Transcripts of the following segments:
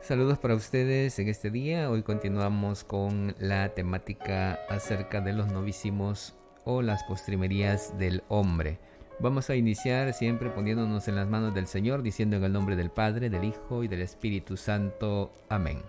Saludos para ustedes en este día. Hoy continuamos con la temática acerca de los novísimos o las postrimerías del hombre. Vamos a iniciar siempre poniéndonos en las manos del Señor, diciendo en el nombre del Padre, del Hijo y del Espíritu Santo. Amén.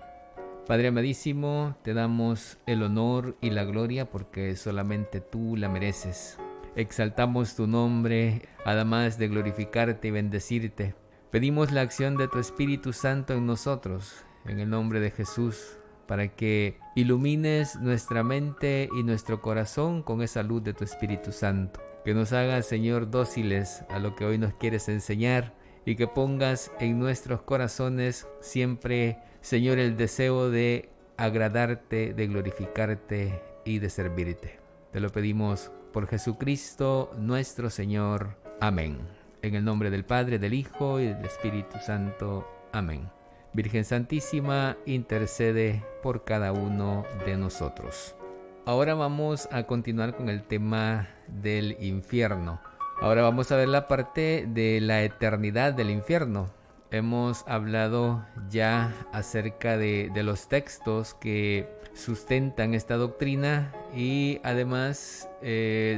Padre amadísimo, te damos el honor y la gloria porque solamente tú la mereces. Exaltamos tu nombre, además de glorificarte y bendecirte. Pedimos la acción de tu Espíritu Santo en nosotros, en el nombre de Jesús, para que ilumines nuestra mente y nuestro corazón con esa luz de tu Espíritu Santo. Que nos hagas, Señor, dóciles a lo que hoy nos quieres enseñar y que pongas en nuestros corazones siempre, Señor, el deseo de agradarte, de glorificarte y de servirte. Te lo pedimos por Jesucristo nuestro Señor. Amén. En el nombre del Padre, del Hijo y del Espíritu Santo. Amén. Virgen Santísima, intercede por cada uno de nosotros. Ahora vamos a continuar con el tema del infierno. Ahora vamos a ver la parte de la eternidad del infierno. Hemos hablado ya acerca de los textos que sustentan esta doctrina y además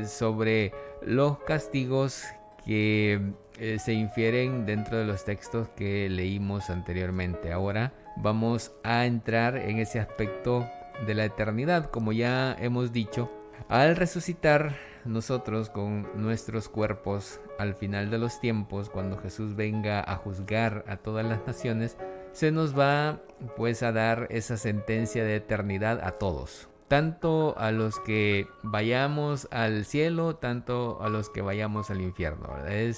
sobre los castigos que se infieren dentro de los textos que leímos anteriormente. Ahora vamos a entrar en ese aspecto de la eternidad. Como ya hemos dicho, al resucitar nosotros con nuestros cuerpos al final de los tiempos, cuando Jesús venga a juzgar a todas las naciones, se nos va pues a dar esa sentencia de eternidad a todos, tanto a los que vayamos al cielo, tanto a los que vayamos al infierno, ¿verdad?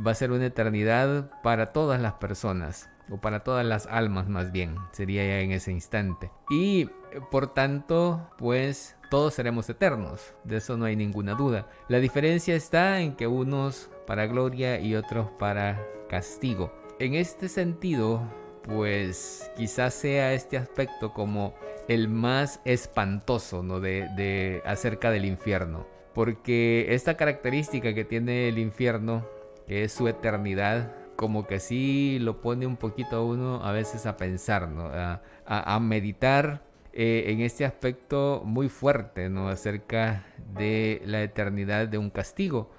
Va a ser una eternidad para todas las personas, o para todas las almas más bien, sería ya en ese instante. Y por tanto, pues todos seremos eternos, de eso no hay ninguna duda. La diferencia está en que unos para gloria y otros para castigo. En este sentido, pues quizás sea este aspecto como el más espantoso, ¿no? de acerca del infierno, porque esta característica que tiene el infierno, que es su eternidad, como que sí lo pone un poquito a uno a veces a pensar, ¿no? a meditar en este aspecto muy fuerte, ¿no? Acerca de la eternidad de un castigo.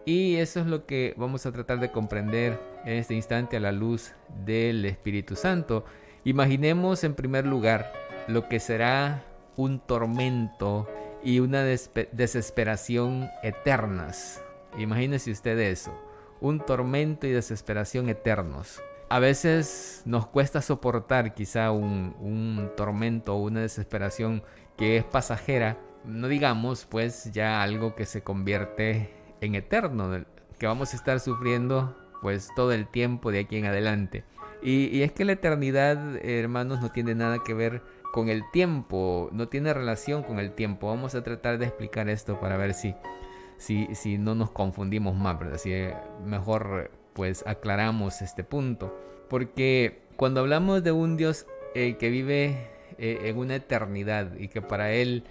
Y eso es lo que vamos a tratar de comprender en este instante a la luz del Espíritu Santo. Imaginemos en primer lugar lo que será un tormento y una desesperación eternas. Imagínese usted eso, un tormento y desesperación eternos. A veces nos cuesta soportar quizá un tormento o una desesperación que es pasajera, no digamos pues ya algo que se convierte en eterno, que vamos a estar sufriendo pues todo el tiempo de aquí en adelante. Y es que la eternidad, hermanos, no tiene nada que ver con el tiempo, no tiene relación con el tiempo. Vamos a tratar de explicar esto para ver si no nos confundimos más, ¿verdad? Si mejor pues aclaramos este punto. Porque cuando hablamos de un Dios que vive en una eternidad y que para Él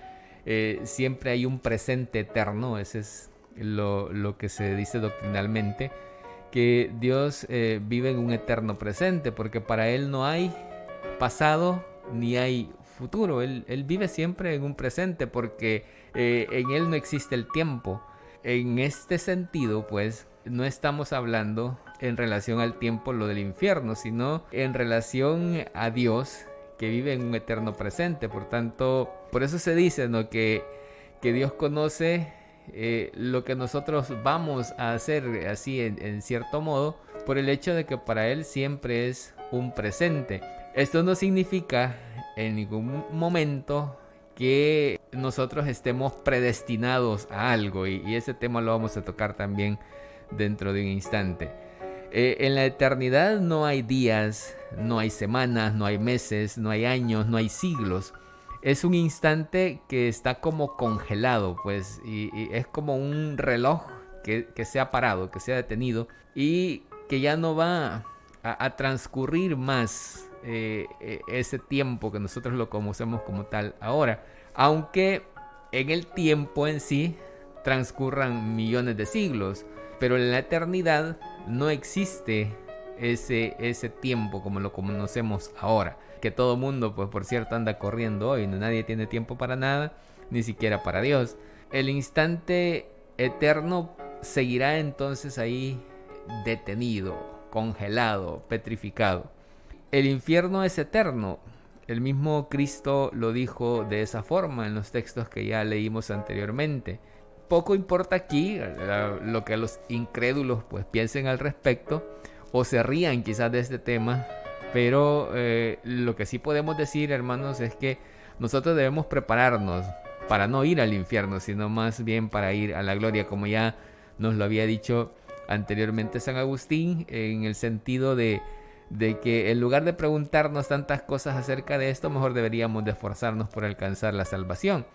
siempre hay un presente eterno, ese es lo que se dice doctrinalmente, que Dios vive en un eterno presente, porque para Él no hay pasado ni hay futuro. Él vive siempre en un presente, porque en Él no existe el tiempo. En este sentido, pues, no estamos hablando en relación al tiempo lo del infierno, sino en relación a Dios que vive en un eterno presente. Por tanto, por eso se dice, ¿no? que Dios conoce lo que nosotros vamos a hacer así en cierto modo, por el hecho de que para Él siempre es un presente. Esto no significa en ningún momento que nosotros estemos predestinados a algo, y ese tema lo vamos a tocar también dentro de un instante. En la eternidad no hay días, no hay semanas, no hay meses, no hay años, no hay siglos. Es un instante que está como congelado, pues, y es como un reloj que se ha parado, que se ha detenido y que ya no va a transcurrir más ese tiempo que nosotros lo conocemos como tal ahora, aunque en el tiempo en sí transcurran millones de siglos, pero en la eternidad no existe ese tiempo como lo conocemos ahora. Que todo mundo, pues por cierto, anda corriendo hoy. Nadie tiene tiempo para nada, ni siquiera para Dios. El instante eterno seguirá entonces ahí detenido, congelado, petrificado. El infierno es eterno. El mismo Cristo lo dijo de esa forma en los textos que ya leímos anteriormente. Poco importa aquí lo que los incrédulos pues piensen al respecto o se rían quizás de este tema, pero lo que sí podemos decir, hermanos, es que nosotros debemos prepararnos para no ir al infierno, sino más bien para ir a la gloria, como ya nos lo había dicho anteriormente San Agustín, en el sentido de que en lugar de preguntarnos tantas cosas acerca de esto, mejor deberíamos de esforzarnos por alcanzar la salvación.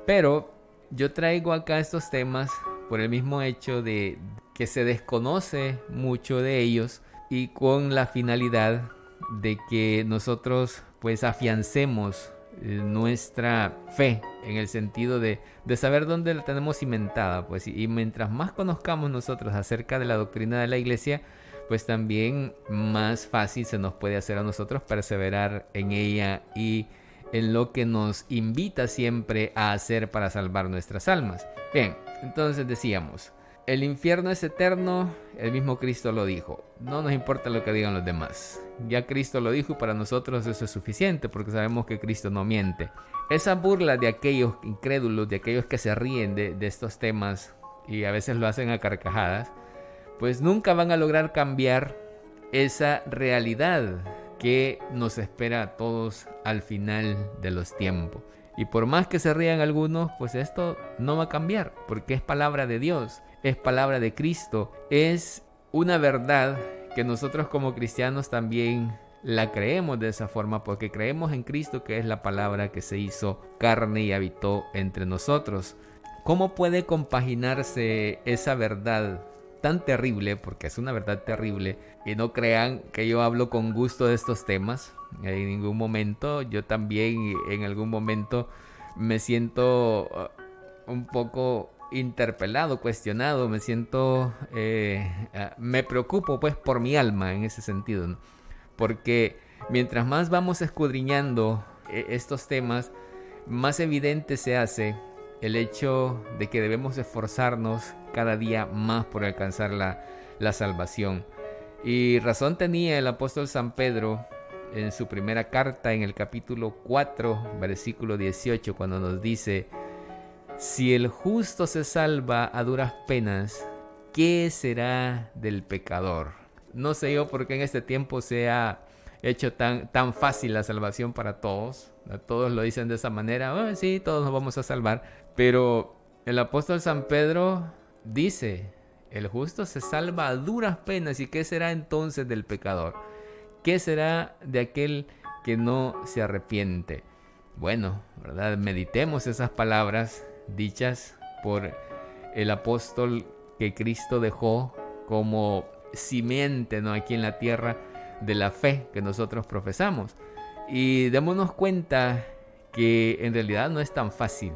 Pero yo traigo acá estos temas por el mismo hecho de que se desconoce mucho de ellos y con la finalidad de que nosotros pues afiancemos nuestra fe en el sentido de saber dónde la tenemos cimentada, pues, y mientras más conozcamos nosotros acerca de la doctrina de la iglesia, pues también más fácil se nos puede hacer a nosotros perseverar en ella y en lo que nos invita siempre a hacer para salvar nuestras almas. Bien, entonces decíamos, el infierno es eterno, el mismo Cristo lo dijo. No nos importa lo que digan los demás. Ya Cristo lo dijo y para nosotros eso es suficiente porque sabemos que Cristo no miente. Esa burla de aquellos incrédulos, de aquellos que se ríen de estos temas y a veces lo hacen a carcajadas, pues nunca van a lograr cambiar esa realidad que nos espera a todos al final de los tiempos. Y por más que se rían algunos, pues esto no va a cambiar, porque es palabra de Dios, es palabra de Cristo, es una verdad que nosotros como cristianos también la creemos de esa forma, porque creemos en Cristo, que es la palabra que se hizo carne y habitó entre nosotros. ¿Cómo puede compaginarse esa verdad tan terrible, porque es una verdad terrible, y no crean que yo hablo con gusto de estos temas en ningún momento? Yo también en algún momento me siento un poco interpelado, cuestionado, me siento me preocupo pues por mi alma en ese sentido, ¿no? Porque mientras más vamos escudriñando estos temas, más evidente se hace el hecho de que debemos esforzarnos cada día más por alcanzar la salvación. Y razón tenía el apóstol San Pedro en su primera carta, en el capítulo 4, versículo 18, cuando nos dice: si el justo se salva a duras penas, ¿qué será del pecador? No sé yo por qué en este tiempo se ha hecho tan fácil la salvación para todos. Todos lo dicen de esa manera: sí, todos nos vamos a salvar. Pero el apóstol San Pedro dice: el justo se salva a duras penas. ¿Y qué será entonces del pecador? ¿Qué será de aquel que no se arrepiente? Bueno, ¿verdad? Meditemos esas palabras dichas por el apóstol que Cristo dejó como simiente, ¿no?, aquí en la tierra de la fe que nosotros profesamos. Y démonos cuenta que en realidad no es tan fácil.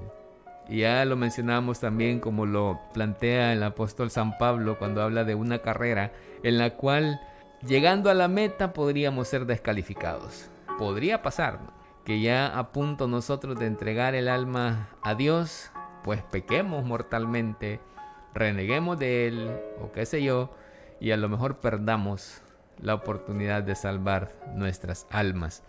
Y ya lo mencionamos también, como lo plantea el apóstol San Pablo cuando habla de una carrera en la cual, llegando a la meta, podríamos ser descalificados. Podría pasar, ¿no?, que ya a punto nosotros de entregar el alma a Dios, pues pequemos mortalmente, reneguemos de Él, o qué sé yo, y a lo mejor perdamos la oportunidad de salvar nuestras almas.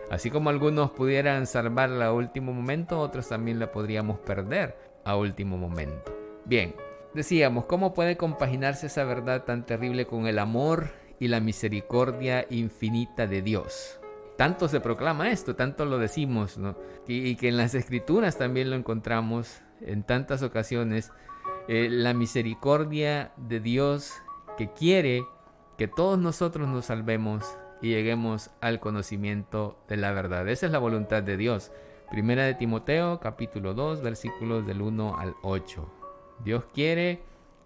Así como algunos pudieran salvarla a último momento, otros también la podríamos perder a último momento. Bien, decíamos, ¿cómo puede compaginarse esa verdad tan terrible con el amor y la misericordia infinita de Dios? Tanto se proclama esto, tanto lo decimos, ¿no? Y que en las Escrituras también lo encontramos en tantas ocasiones, la misericordia de Dios que quiere que todos nosotros nos salvemos y lleguemos al conocimiento de la verdad. Esa es la voluntad de Dios. Primera de Timoteo, capítulo 2, versículos del 1 al 8. Dios quiere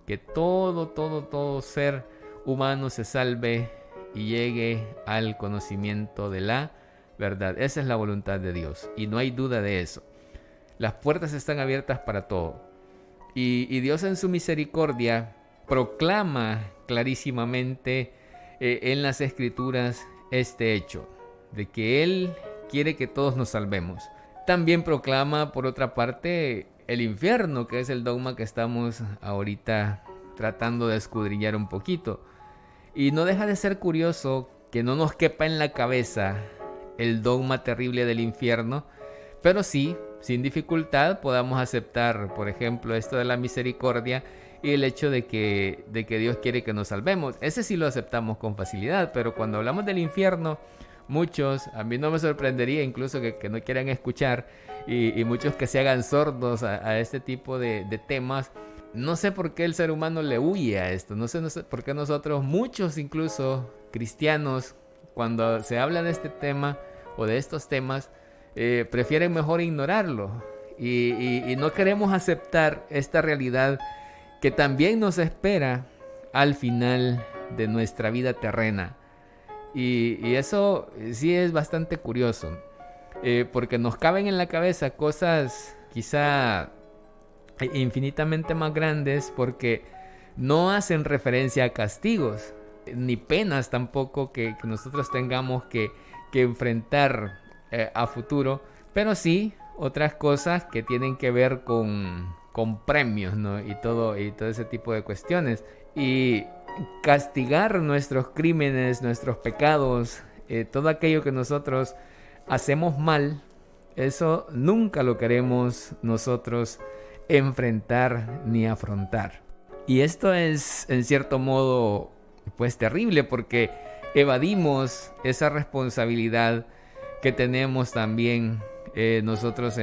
que todo ser humano se salve y llegue al conocimiento de la verdad. Esa es la voluntad de Dios y no hay duda de eso. Las puertas están abiertas para todo. Y Dios en su misericordia proclama clarísimamente en las Escrituras este hecho, de que Él quiere que todos nos salvemos. También proclama, por otra parte, el infierno, que es el dogma que estamos ahorita tratando de escudriñar un poquito. Y no deja de ser curioso que no nos quepa en la cabeza el dogma terrible del infierno, pero sí, sin dificultad, podamos aceptar, por ejemplo, esto de la misericordia y el hecho de que Dios quiere que nos salvemos. Ese sí lo aceptamos con facilidad, pero cuando hablamos del infierno, muchos, a mí no me sorprendería incluso que no quieran escuchar, y muchos que se hagan sordos a este tipo de temas. No sé por qué el ser humano le huye a esto, no sé por qué nosotros, muchos incluso cristianos, cuando se habla de este tema o de estos temas, prefieren mejor ignorarlo y no queremos aceptar esta realidad que también nos espera al final de nuestra vida terrena. Y eso sí es bastante curioso, porque nos caben en la cabeza cosas quizá infinitamente más grandes, porque no hacen referencia a castigos ni penas tampoco que nosotros tengamos que enfrentar a futuro, pero sí otras cosas que tienen que ver con premios, ¿no? y todo ese tipo de cuestiones, y castigar nuestros crímenes, nuestros pecados, todo aquello que nosotros hacemos mal. Eso nunca lo queremos nosotros enfrentar ni afrontar. Y esto es en cierto modo pues terrible, porque evadimos esa responsabilidad que tenemos también nosotros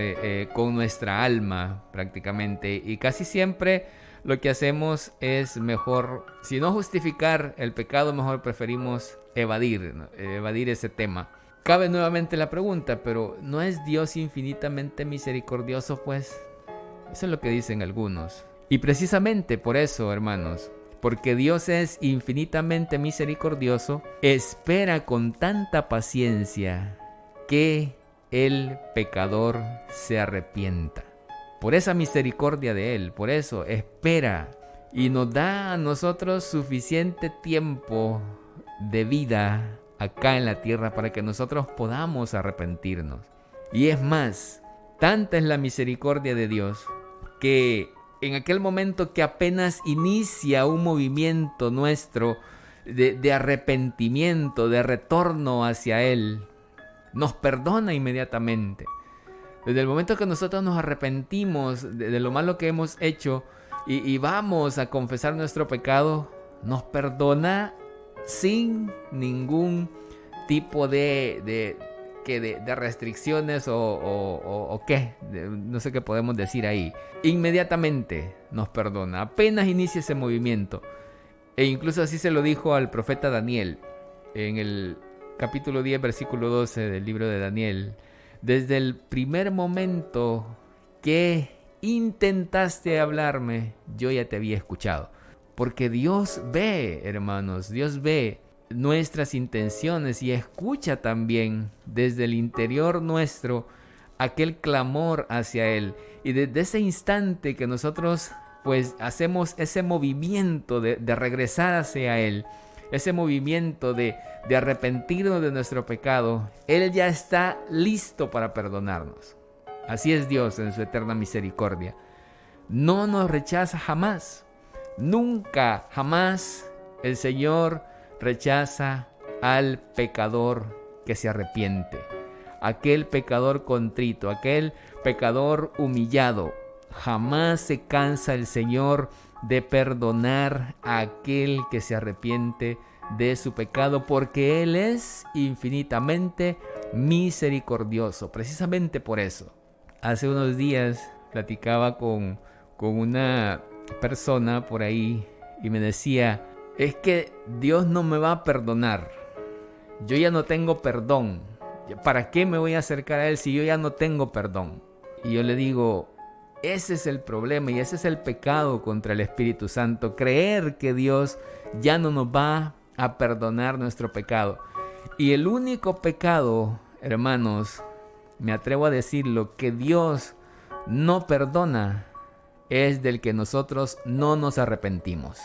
con nuestra alma prácticamente, y casi siempre lo que hacemos es mejor, si no justificar el pecado, mejor preferimos evadir, ¿no? Evadir ese tema. Cabe nuevamente la pregunta, pero ¿no es Dios infinitamente misericordioso, pues? Eso es lo que dicen algunos. Y precisamente por eso, hermanos, porque Dios es infinitamente misericordioso, espera con tanta paciencia que el pecador se arrepienta. Por esa misericordia de Él, por eso espera y nos da a nosotros suficiente tiempo de vida acá en la tierra para que nosotros podamos arrepentirnos. Y es más, tanta es la misericordia de Dios que en aquel momento que apenas inicia un movimiento nuestro de arrepentimiento, de retorno hacia Él, nos perdona inmediatamente. Desde el momento que nosotros nos arrepentimos de lo malo que hemos hecho y vamos a confesar nuestro pecado, nos perdona sin ningún tipo de restricciones o qué, no sé qué podemos decir ahí. Inmediatamente nos perdona, apenas inicia ese movimiento. E incluso así se lo dijo al profeta Daniel en el capítulo 10, versículo 12 del libro de Daniel. Desde el primer momento que intentaste hablarme, yo ya te había escuchado. Porque Dios ve, hermanos, Dios ve nuestras intenciones y escucha también desde el interior nuestro aquel clamor hacia Él. Y desde ese instante que nosotros pues hacemos ese movimiento de regresar hacia Él, ese movimiento de arrepentirnos de nuestro pecado, Él ya está listo para perdonarnos. Así es Dios en su eterna misericordia. No nos rechaza jamás. Nunca, jamás el Señor rechaza al pecador que se arrepiente. Aquel pecador contrito, aquel pecador humillado. Jamás se cansa el Señor de perdonar a aquel que se arrepiente de su pecado, porque Él es infinitamente misericordioso. Precisamente por eso. Hace unos días platicaba con una persona por ahí y me decía, es que Dios no me va a perdonar. Yo ya no tengo perdón. ¿Para qué me voy a acercar a Él si yo ya no tengo perdón? Y yo le digo, ese es el problema y ese es el pecado contra el Espíritu Santo. Creer que Dios ya no nos va a perdonar nuestro pecado. Y el único pecado, hermanos, me atrevo a decirlo, que Dios no perdona es del que nosotros no nos arrepentimos.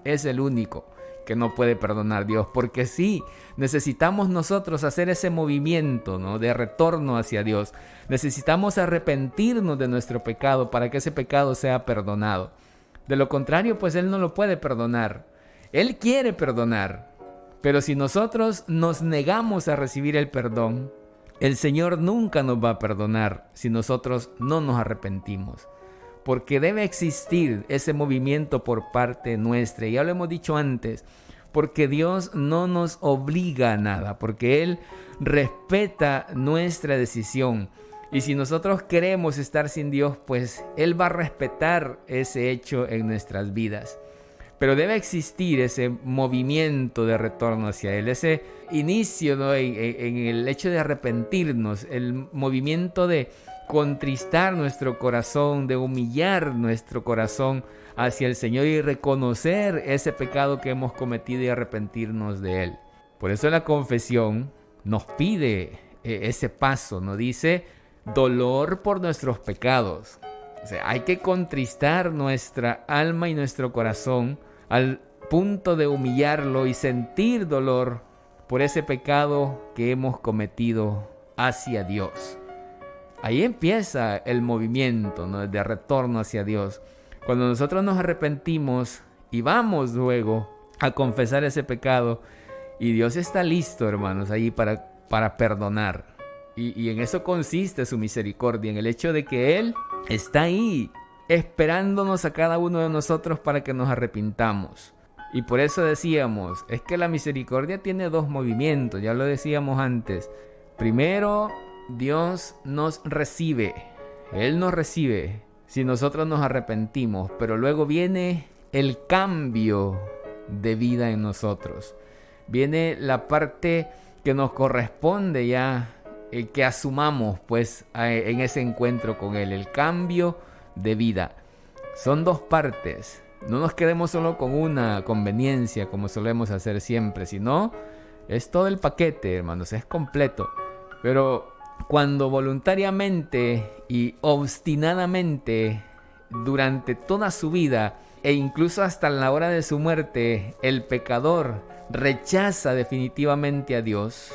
Es el único. que no puede perdonar Dios, porque sí, necesitamos nosotros hacer ese movimiento, ¿no?, de retorno hacia Dios. Necesitamos arrepentirnos de nuestro pecado para que ese pecado sea perdonado. De lo contrario, pues Él no lo puede perdonar. Él quiere perdonar, pero si nosotros nos negamos a recibir el perdón, el Señor nunca nos va a perdonar si nosotros no nos arrepentimos. Porque debe existir ese movimiento por parte nuestra. Ya lo hemos dicho antes, porque Dios no nos obliga a nada, porque Él respeta nuestra decisión. Y si nosotros queremos estar sin Dios, pues Él va a respetar ese hecho en nuestras vidas. Pero debe existir ese movimiento de retorno hacia Él, ese inicio, ¿no?, en el hecho de arrepentirnos, el movimiento de contristar nuestro corazón, de humillar nuestro corazón hacia el Señor y reconocer ese pecado que hemos cometido y arrepentirnos de Él. Por eso la confesión nos pide ese paso, nos dice dolor por nuestros pecados. O sea, hay que contristar nuestra alma y nuestro corazón al punto de humillarlo y sentir dolor por ese pecado que hemos cometido hacia Dios. Ahí empieza el movimiento, ¿no?, de retorno hacia Dios. Cuando nosotros nos arrepentimos y vamos luego a confesar ese pecado, y Dios está listo, hermanos, ahí para perdonar. Y en eso consiste su misericordia, en el hecho de que Él está ahí esperándonos a cada uno de nosotros para que nos arrepintamos. Y por eso decíamos, es que la misericordia tiene dos movimientos, ya lo decíamos antes. Primero, Dios nos recibe, Él nos recibe si nosotros nos arrepentimos, pero luego viene el cambio de vida en nosotros. Viene la parte que nos corresponde ya, que asumamos pues en ese encuentro con Él, el cambio de vida. Son dos partes, no nos quedemos solo con una conveniencia como solemos hacer siempre, sino es todo el paquete, hermanos, es completo. Pero cuando voluntariamente y obstinadamente durante toda su vida e incluso hasta la hora de su muerte el pecador rechaza definitivamente a Dios,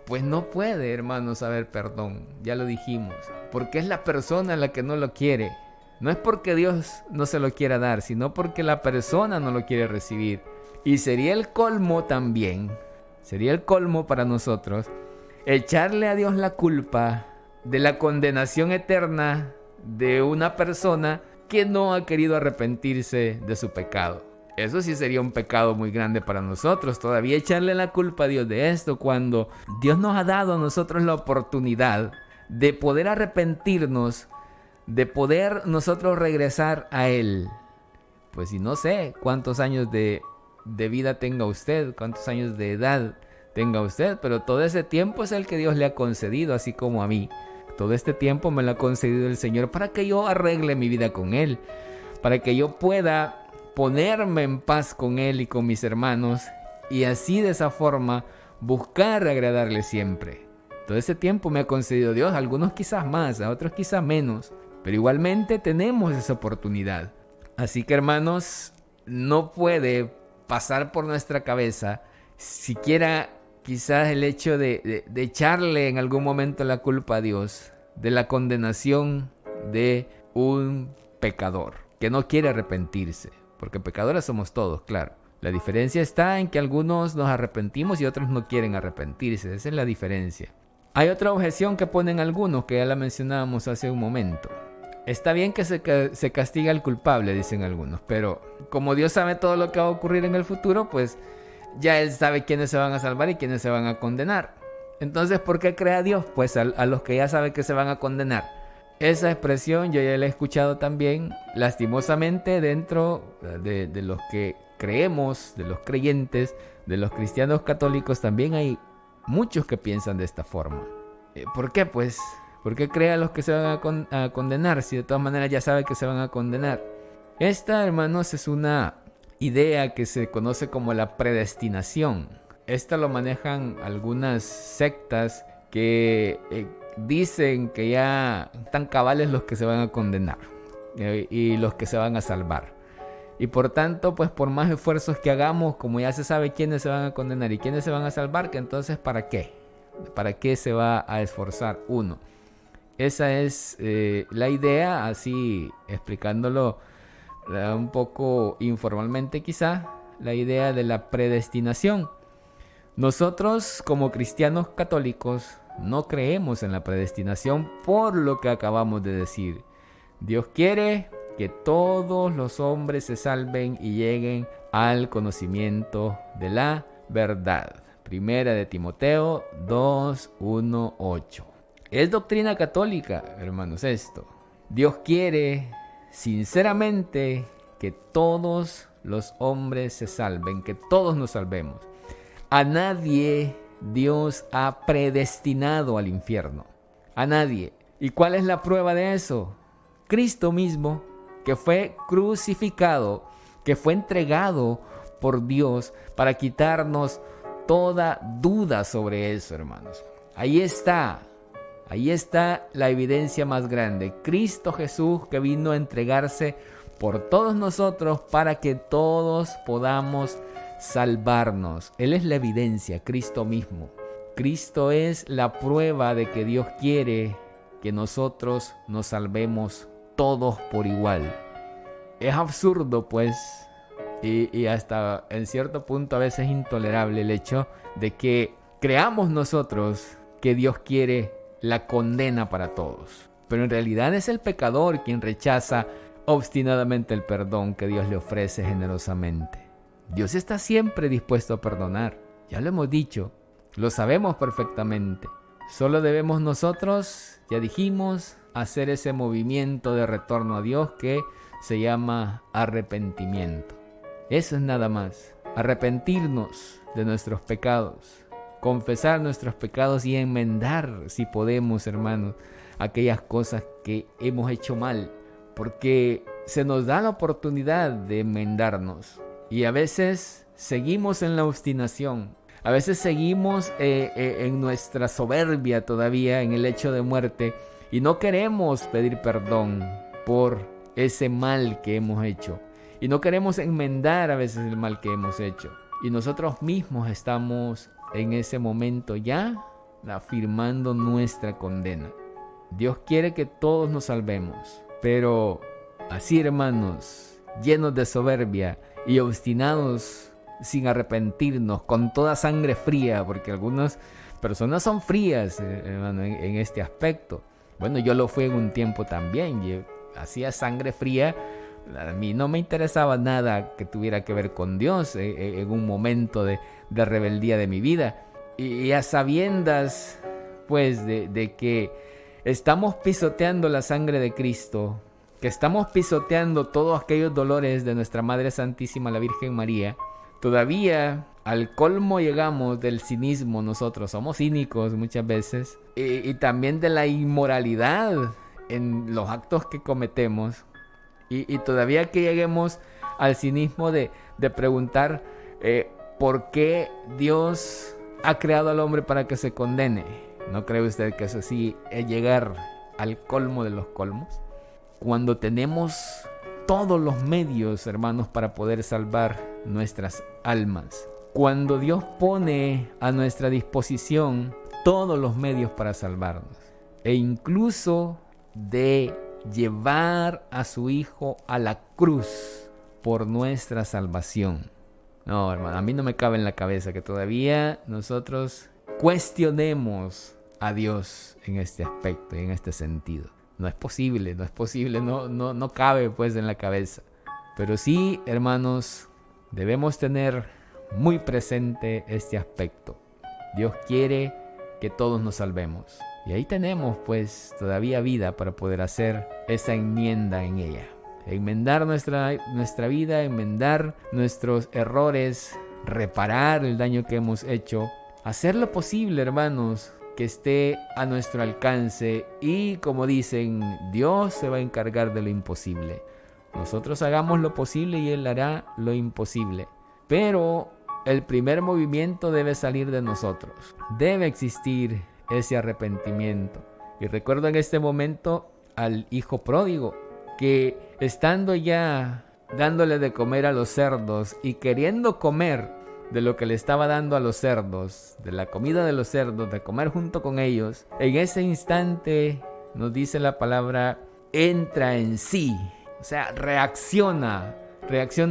pues no puede, hermanos, haber perdón. Ya lo dijimos, porque es la persona la que no lo quiere. No es porque Dios no se lo quiera dar, sino porque la persona no lo quiere recibir. Y sería el colmo también, sería el colmo para nosotros echarle a Dios la culpa de la condenación eterna de una persona que no ha querido arrepentirse de su pecado. Eso sí sería un pecado muy grande para nosotros, todavía echarle la culpa a Dios de esto, cuando Dios nos ha dado a nosotros la oportunidad de poder arrepentirnos, de poder nosotros regresar a Él. Pues si no sé cuántos años de vida tenga usted, cuántos años de edad tenga usted, pero todo ese tiempo es el que Dios le ha concedido, así como a mí. Todo este tiempo me lo ha concedido el Señor para que yo arregle mi vida con Él, para que yo pueda ponerme en paz con Él y con mis hermanos, y así de esa forma buscar agradarle siempre. Todo ese tiempo me ha concedido Dios, algunos quizás más, a otros quizás menos, pero igualmente tenemos esa oportunidad. Así que, hermanos, no puede pasar por nuestra cabeza siquiera quizás el hecho de echarle en algún momento la culpa a Dios de la condenación de un pecador que no quiere arrepentirse, porque pecadores somos todos, claro. La diferencia está en que algunos nos arrepentimos y otros no quieren arrepentirse. Esa es la diferencia. Hay otra objeción que ponen algunos, que ya la mencionábamos hace un momento. Está bien que se castiga al culpable, dicen algunos, pero como Dios sabe todo lo que va a ocurrir en el futuro, pues ya Él sabe quiénes se van a salvar y quiénes se van a condenar. Entonces, ¿por qué crea Dios? Pues a los que ya sabe que se van a condenar. Esa expresión yo ya la he escuchado también, lastimosamente, dentro de los que creemos, de los creyentes, de los cristianos católicos, también hay muchos que piensan de esta forma. ¿Por qué? Pues, ¿por qué cree a los que se van a condenar si de todas maneras ya sabe que se van a condenar? Esta, hermanos, es una idea que se conoce como la predestinación. Esta lo manejan algunas sectas que dicen que ya están cabales los que se van a condenar y los que se van a salvar. Y por tanto, pues por más esfuerzos que hagamos, como ya se sabe quiénes se van a condenar y quiénes se van a salvar, que entonces ¿para qué? ¿Para qué se va a esforzar uno? Esa es la idea, así explicándolo un poco informalmente quizá, la idea de la predestinación. Nosotros como cristianos católicos no creemos en la predestinación por lo que acabamos de decir. Dios quiere que todos los hombres se salven y lleguen al conocimiento de la verdad. Primera de Timoteo 2, 1, 8. Es doctrina católica, hermanos, esto. Dios quiere sinceramente que todos los hombres se salven, que todos nos salvemos. A nadie Dios ha predestinado al infierno. A nadie. ¿Y cuál es la prueba de eso? Cristo mismo, que fue crucificado, que fue entregado por Dios para quitarnos toda duda sobre eso, hermanos. Ahí está la evidencia más grande. Cristo Jesús, que vino a entregarse por todos nosotros para que todos podamos salvarnos. Él es la evidencia, Cristo mismo. Cristo es la prueba de que Dios quiere que nosotros nos salvemos todos por igual. Es absurdo, pues, y hasta en cierto punto a veces intolerable el hecho de que creamos nosotros que Dios quiere la condena para todos. Pero en realidad es el pecador quien rechaza obstinadamente el perdón que Dios le ofrece generosamente. Dios está siempre dispuesto a perdonar. Ya lo hemos dicho, lo sabemos perfectamente. Solo debemos nosotros, ya dijimos, hacer ese movimiento de retorno a Dios que se llama arrepentimiento. Eso es nada más. Arrepentirnos de nuestros pecados, confesar nuestros pecados y enmendar, si podemos, hermanos, aquellas cosas que hemos hecho mal, porque se nos da la oportunidad de enmendarnos y a veces seguimos en la obstinación, a veces seguimos en nuestra soberbia todavía, en el hecho de muerte, y no queremos pedir perdón por ese mal que hemos hecho, y no queremos enmendar a veces el mal que hemos hecho, y nosotros mismos estamos en ese momento ya afirmando nuestra condena. Dios quiere que todos nos salvemos, pero así, hermanos, llenos de soberbia y obstinados sin arrepentirnos, con toda sangre fría, porque algunas personas son frías, hermano, en este aspecto. Bueno, yo lo fui en un tiempo también, yo hacía sangre fría. A mí no me interesaba nada que tuviera que ver con Dios en un momento de rebeldía de mi vida. Y a sabiendas, pues, de que estamos pisoteando la sangre de Cristo, que estamos pisoteando todos aquellos dolores de nuestra Madre Santísima, la Virgen María, todavía al colmo llegamos del cinismo. Nosotros somos cínicos muchas veces, y también de la inmoralidad en los actos que cometemos. Y todavía que lleguemos al cinismo de preguntar ¿por qué Dios ha creado al hombre para que se condene? ¿No cree usted que eso sí es llegar al colmo de los colmos? Cuando tenemos todos los medios, hermanos, para poder salvar nuestras almas. Cuando Dios pone a nuestra disposición todos los medios para salvarnos. E incluso de llevar a su Hijo a la cruz por nuestra salvación. No, hermano, a mí no me cabe en la cabeza que todavía nosotros cuestionemos a Dios en este aspecto y en este sentido. No es posible, no cabe pues en la cabeza. Pero sí, hermanos, debemos tener muy presente este aspecto. Dios quiere que todos nos salvemos. Y ahí tenemos pues todavía vida para poder hacer esa enmienda en ella. Enmendar nuestra vida, enmendar nuestros errores, reparar el daño que hemos hecho. Hacer lo posible, hermanos, que esté a nuestro alcance. Y como dicen, Dios se va a encargar de lo imposible. Nosotros hagamos lo posible y Él hará lo imposible. Pero el primer movimiento debe salir de nosotros. Debe existir ese arrepentimiento. Y recuerdo en este momento al hijo pródigo, que estando ya dándole de comer a los cerdos y queriendo comer de lo que le estaba dando a los cerdos, de la comida de los cerdos, de comer junto con ellos, en ese instante nos dice la palabra, entra en sí, o sea, reacciona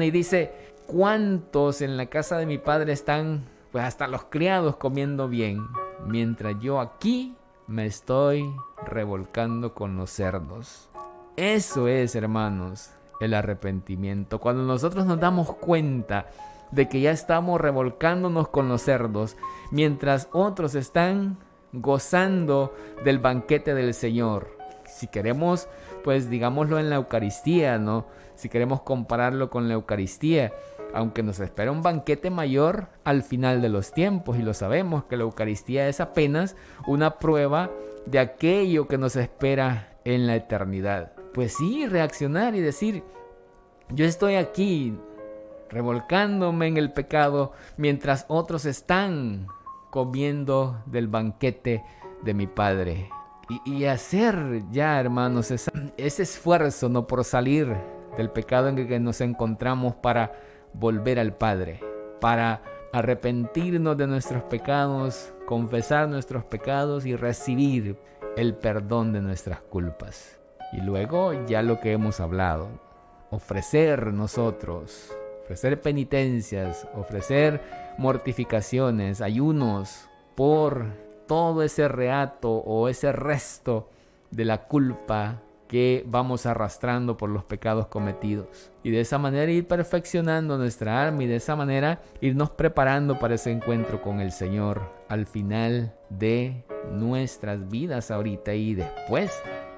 y dice, ¿cuántos en la casa de mi padre están, pues hasta los criados comiendo bien, mientras yo aquí me estoy revolcando con los cerdos? Eso es, hermanos, el arrepentimiento. Cuando nosotros nos damos cuenta de que ya estamos revolcándonos con los cerdos, mientras otros están gozando del banquete del Señor. Si queremos, pues digámoslo en la Eucaristía, ¿no? Si queremos compararlo con la Eucaristía, aunque nos espera un banquete mayor al final de los tiempos, y lo sabemos que la Eucaristía es apenas una prueba de aquello que nos espera en la eternidad. Pues sí, reaccionar y decir, yo estoy aquí revolcándome en el pecado mientras otros están comiendo del banquete de mi Padre. Y hacer ya, hermanos, ese esfuerzo, ¿no?, por salir del pecado en el que nos encontramos para volver al Padre, para arrepentirnos de nuestros pecados, confesar nuestros pecados y recibir el perdón de nuestras culpas. Y luego ya lo que hemos hablado, ofrecer penitencias, ofrecer mortificaciones, ayunos por todo ese reato o ese resto de la culpa que vamos arrastrando por los pecados cometidos. Y de esa manera ir perfeccionando nuestra alma y de esa manera irnos preparando para ese encuentro con el Señor al final de nuestras vidas ahorita y después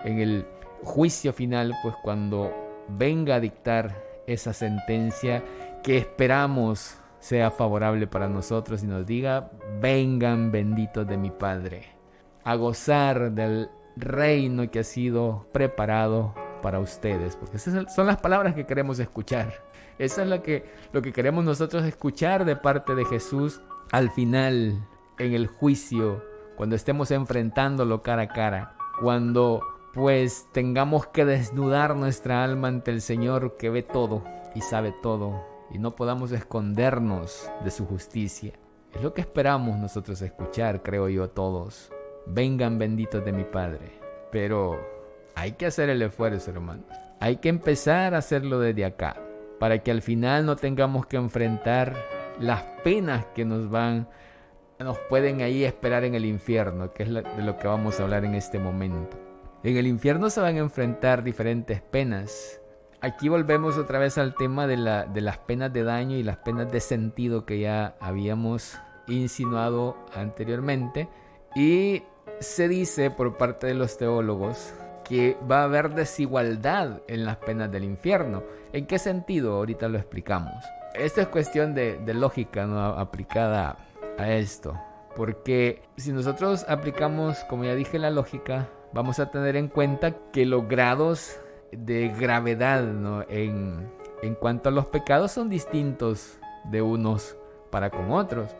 en el juicio final, pues cuando venga a dictar esa sentencia que esperamos sea favorable para nosotros y nos diga, vengan benditos de mi Padre, a gozar del reino que ha sido preparado para ustedes, porque esas son las palabras que queremos escuchar. Eso es lo que queremos nosotros escuchar de parte de Jesús al final, en el juicio, cuando estemos enfrentándolo cara a cara, cuando pues tengamos que desnudar nuestra alma ante el Señor que ve todo y sabe todo y no podamos escondernos de su justicia. Es lo que esperamos nosotros escuchar, creo yo, todos. Vengan benditos de mi Padre. Pero hay que hacer el esfuerzo, hermanos. Hay que empezar a hacerlo desde acá, para que al final no tengamos que enfrentar las penas que nos pueden ahí esperar en el infierno, que es de lo que vamos a hablar en este momento. En el infierno se van a enfrentar diferentes penas. Aquí volvemos otra vez al tema de las penas de daño y las penas de sentido que ya habíamos insinuado anteriormente. Y se dice por parte de los teólogos que va a haber desigualdad en las penas del infierno. ¿En qué sentido? Ahorita lo explicamos. Esto es cuestión de lógica, ¿no?, aplicada a esto. Porque si nosotros aplicamos, como ya dije, la lógica, vamos a tener en cuenta que los grados de gravedad, ¿no?, en cuanto a los pecados son distintos de unos para con otros.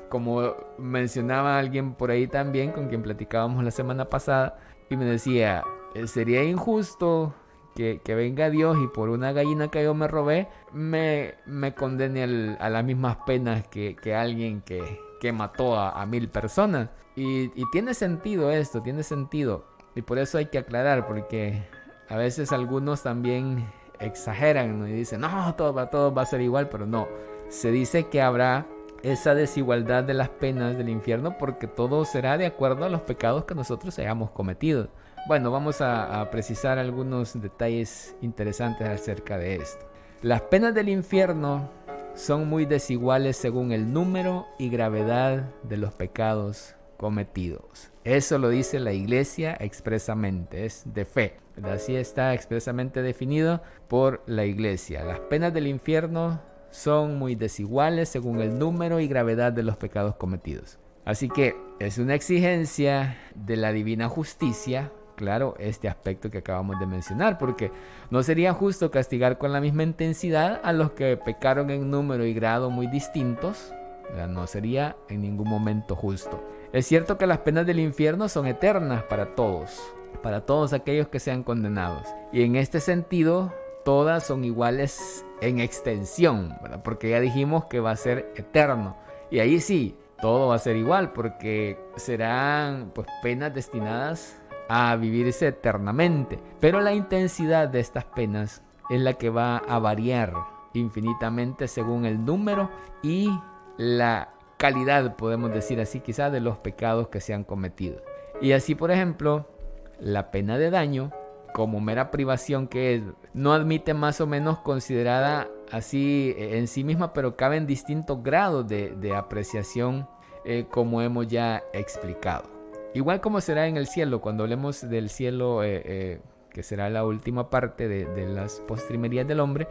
Como mencionaba alguien por ahí también con quien platicábamos la semana pasada y me decía, sería injusto que venga Dios y por una gallina que yo me robé me condene a las mismas penas que alguien que mató a 1000 personas. Y tiene sentido esto, tiene sentido. Y por eso hay que aclarar, porque a veces algunos también exageran, ¿no?, y dicen, no, todo va a ser igual, pero no. Se dice que habrá esa desigualdad de las penas del infierno porque todo será de acuerdo a los pecados que nosotros hayamos cometido. Bueno, vamos a precisar algunos detalles interesantes acerca de esto. Las penas del infierno son muy desiguales según el número y gravedad de los pecados cometidos. Eso lo dice la Iglesia expresamente, es de fe. Así está expresamente definido por la Iglesia. Las penas del infierno son muy desiguales según el número y gravedad de los pecados cometidos. Así que es una exigencia de la divina justicia, claro, este aspecto que acabamos de mencionar, porque no sería justo castigar con la misma intensidad a los que pecaron en número y grado muy distintos. No sería en ningún momento justo. Es cierto que las penas del infierno son eternas para todos aquellos que sean condenados. Y en este sentido, todas son iguales en extensión, ¿verdad? Porque ya dijimos que va a ser eterno. Y ahí sí, todo va a ser igual, porque serán pues penas destinadas a vivirse eternamente. Pero la intensidad de estas penas es la que va a variar infinitamente según el número y la calidad, podemos decir así quizás, de los pecados que se han cometido. Y así, por ejemplo, la pena de daño, como mera privación que es, no admite más o menos considerada así en sí misma, pero cabe en distintos grados de apreciación, como hemos ya explicado. Igual como será en el cielo, cuando hablemos del cielo, que será la última parte de las postrimerías del hombre,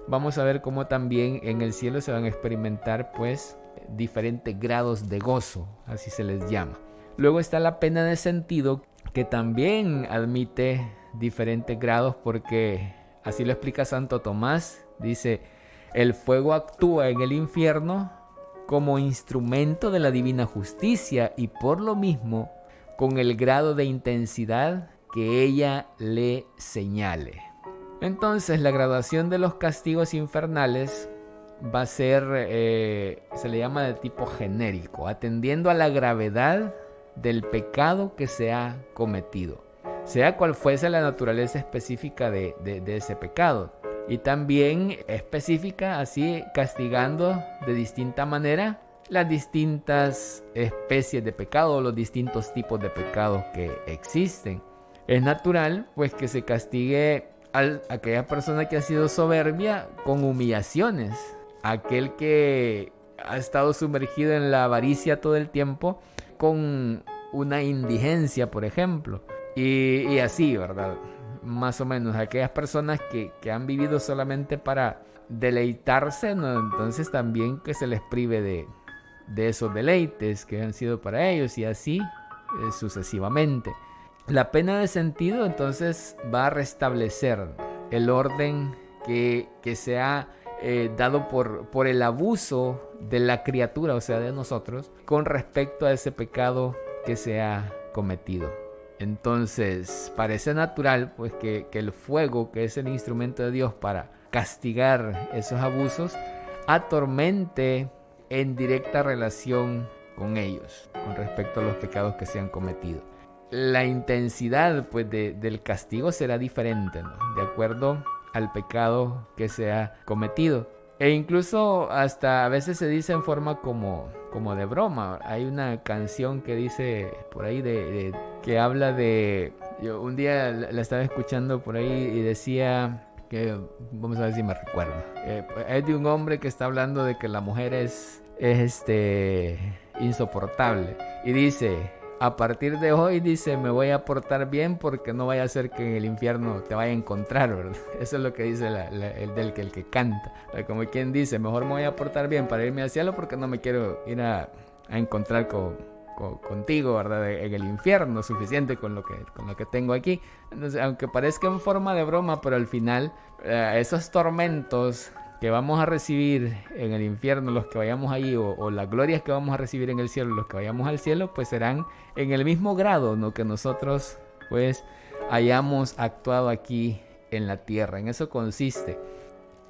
vamos a ver cómo también en el cielo se van a experimentar pues diferentes grados de gozo, así se les llama. Luego está la pena de sentido, que también admite diferentes grados, porque así lo explica Santo Tomás. Dice: el fuego actúa en el infierno como instrumento de la divina justicia y por lo mismo con el grado de intensidad que ella le señale. Entonces la graduación de los castigos infernales va a ser, se le llama de tipo genérico, atendiendo a la gravedad del pecado que se ha cometido, sea cual fuese la naturaleza específica de ese pecado, y también específica, así castigando de distinta manera las distintas especies de pecado, los distintos tipos de pecados que existen. Es natural pues que se castigue a aquella persona que ha sido soberbia con humillaciones, aquel que ha estado sumergido en la avaricia todo el tiempo con una indigencia, por ejemplo, y así, ¿verdad? Más o menos aquellas personas que han vivido solamente para deleitarse, ¿no? Entonces también que se les prive de esos deleites que han sido para ellos, y así sucesivamente. La pena de sentido entonces va a restablecer el orden que se ha dado por el abuso de la criatura, o sea, de nosotros, con respecto a ese pecado que se ha cometido. Entonces parece natural pues que el fuego, que es el instrumento de Dios para castigar esos abusos, atormente en directa relación con ellos, con respecto a los pecados que se han cometido. La intensidad pues del castigo será diferente, ¿no? De acuerdo al pecado que se ha cometido. E incluso hasta a veces se dice en forma como de broma. Hay una canción que dice por ahí que habla de... Yo un día la estaba escuchando por ahí y decía que, vamos a ver si me recuerdo, es de un hombre que está hablando de que la mujer es insoportable, y dice: a partir de hoy, dice, me voy a portar bien porque no vaya a ser que en el infierno te vaya a encontrar, ¿verdad? Eso es lo que dice el que canta. Como quien dice: mejor me voy a portar bien para irme al cielo porque no me quiero ir a encontrar contigo, ¿verdad? En el infierno, suficiente con lo que tengo aquí. Entonces, aunque parezca en forma de broma, pero al final esos tormentos que vamos a recibir en el infierno, los que vayamos allí, o las glorias que vamos a recibir en el cielo, los que vayamos al cielo, pues serán en el mismo grado, ¿no?, que nosotros pues hayamos actuado aquí en la tierra. En eso consiste.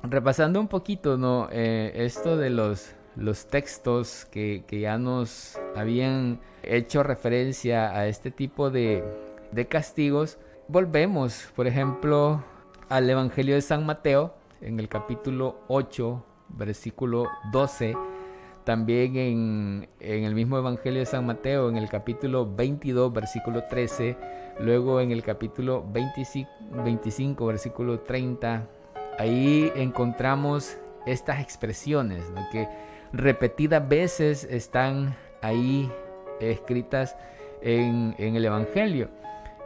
Repasando un poquito, ¿no?, esto de los textos que ya nos habían hecho referencia a este tipo de castigos, volvemos, por ejemplo, al Evangelio de San Mateo, en el capítulo 8, versículo 12, también en el mismo Evangelio de San Mateo, en el capítulo 22, versículo 13, luego en el capítulo 25, versículo 30, ahí encontramos estas expresiones, ¿no?, que repetidas veces están ahí escritas en el Evangelio.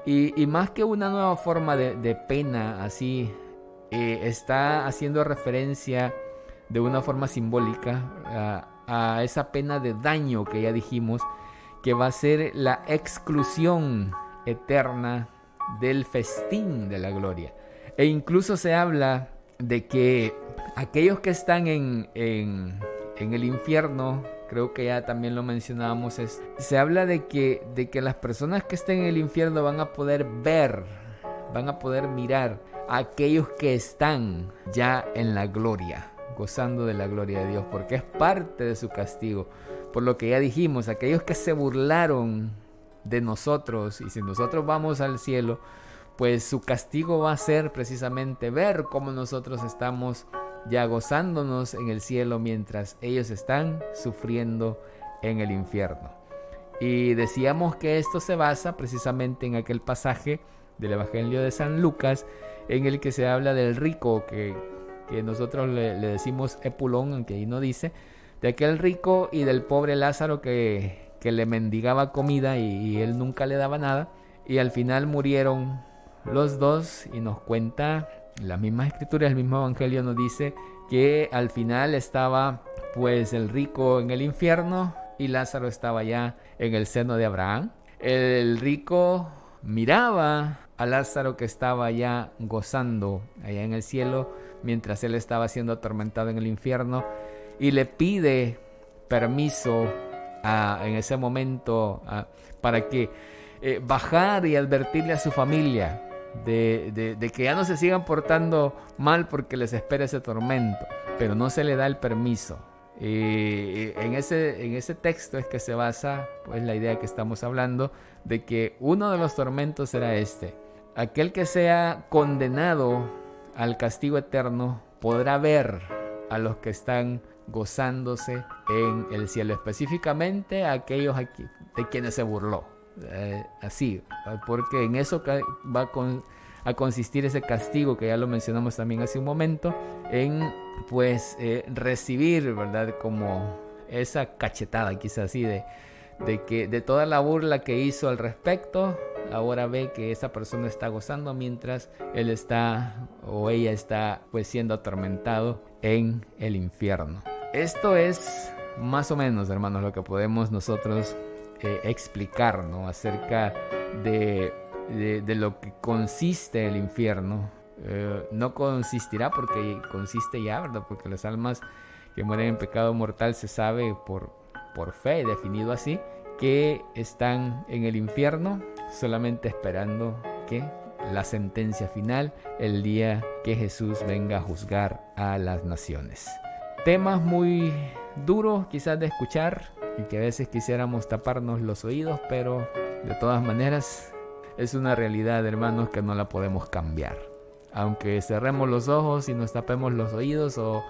Y más que una nueva forma de pena así, está haciendo referencia de una forma simbólica a esa pena de daño que ya dijimos, que va a ser la exclusión eterna del festín de la gloria. E incluso se habla de que aquellos que están en el infierno, creo que ya también lo mencionábamos, se habla de que las personas que estén en el infierno van a poder ver, van a poder mirar aquellos que están ya en la gloria, gozando de la gloria de Dios, porque es parte de su castigo. Por lo que ya dijimos, aquellos que se burlaron de nosotros, y si nosotros vamos al cielo, pues su castigo va a ser precisamente ver cómo nosotros estamos ya gozándonos en el cielo mientras ellos están sufriendo en el infierno. Y decíamos que esto se basa precisamente en aquel pasaje del Evangelio de San Lucas, en el que se habla del rico, que nosotros le decimos Epulón, aunque ahí no dice, de aquel rico y del pobre Lázaro que le mendigaba comida y él nunca le daba nada, y al final murieron los dos, y nos cuenta la misma escritura, el mismo Evangelio nos dice que al final estaba pues el rico en el infierno y Lázaro estaba ya en el seno de Abraham. El rico miraba a Lázaro que estaba ya gozando allá en el cielo mientras él estaba siendo atormentado en el infierno, y le pide permiso en ese momento para que bajar y advertirle a su familia de que ya no se sigan portando mal porque les espera ese tormento, pero no se le da el permiso. En ese texto es que se basa pues la idea que estamos hablando, de que uno de los tormentos será este: aquel que sea condenado al castigo eterno podrá ver a los que están gozándose en el cielo, específicamente a aquellos de quienes se burló, así, porque en eso va a consistir ese castigo que ya lo mencionamos también hace un momento, en pues recibir, ¿verdad?, como esa cachetada quizás así de que de toda la burla que hizo al respecto, ahora ve que esa persona está gozando mientras él está o ella está pues siendo atormentado en el infierno. Esto es más o menos, hermanos, lo que podemos nosotros explicar, ¿no?, acerca de lo que consiste el infierno. No consistirá porque consiste ya, ¿verdad?, porque las almas que mueren en pecado mortal se sabe por fe, definido así, que están en el infierno solamente esperando que la sentencia final, el día que Jesús venga a juzgar a las naciones. Temas muy duros quizás de escuchar y que a veces quisiéramos taparnos los oídos, pero de todas maneras es una realidad, hermanos, que no la podemos cambiar. Aunque cerremos los ojos y nos tapemos los oídos o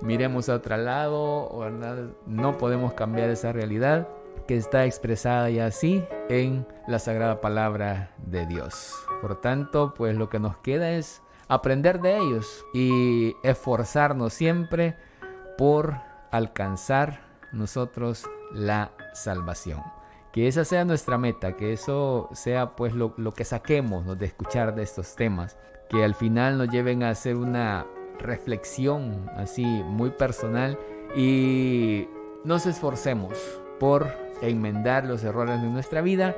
miremos a otro lado, ¿verdad?, no podemos cambiar esa realidad que está expresada ya así en la sagrada palabra de Dios. Por tanto, pues lo que nos queda es aprender de ellos y esforzarnos siempre por alcanzar nosotros la salvación. Que esa sea nuestra meta, que eso sea pues lo que saquemos, ¿no?, de escuchar de estos temas, que al final nos lleven a hacer una reflexión así muy personal y nos esforcemos por enmendar los errores de nuestra vida,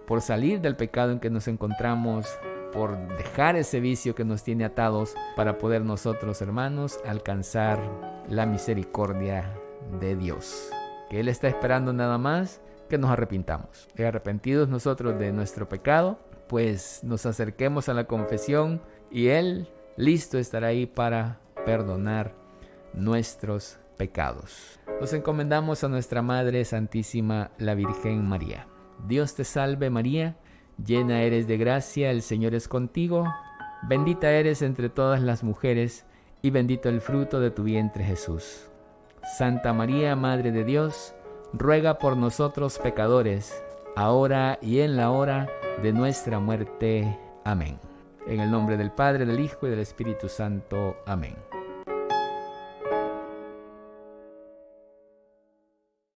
por salir del pecado en que nos encontramos, por dejar ese vicio que nos tiene atados, para poder nosotros, hermanos, alcanzar la misericordia de Dios, que Él está esperando nada más que nos arrepintamos. Y arrepentidos nosotros de nuestro pecado, pues nos acerquemos a la confesión y Él listo estará ahí para perdonar nuestros pecados. Nos encomendamos a nuestra Madre Santísima, la Virgen María. Dios te salve María, llena eres de gracia, el Señor es contigo, bendita eres entre todas las mujeres y bendito el fruto de tu vientre Jesús. Santa María, Madre de Dios, ruega por nosotros pecadores, ahora y en la hora de nuestra muerte. Amén. En el nombre del Padre, del Hijo y del Espíritu Santo. Amén.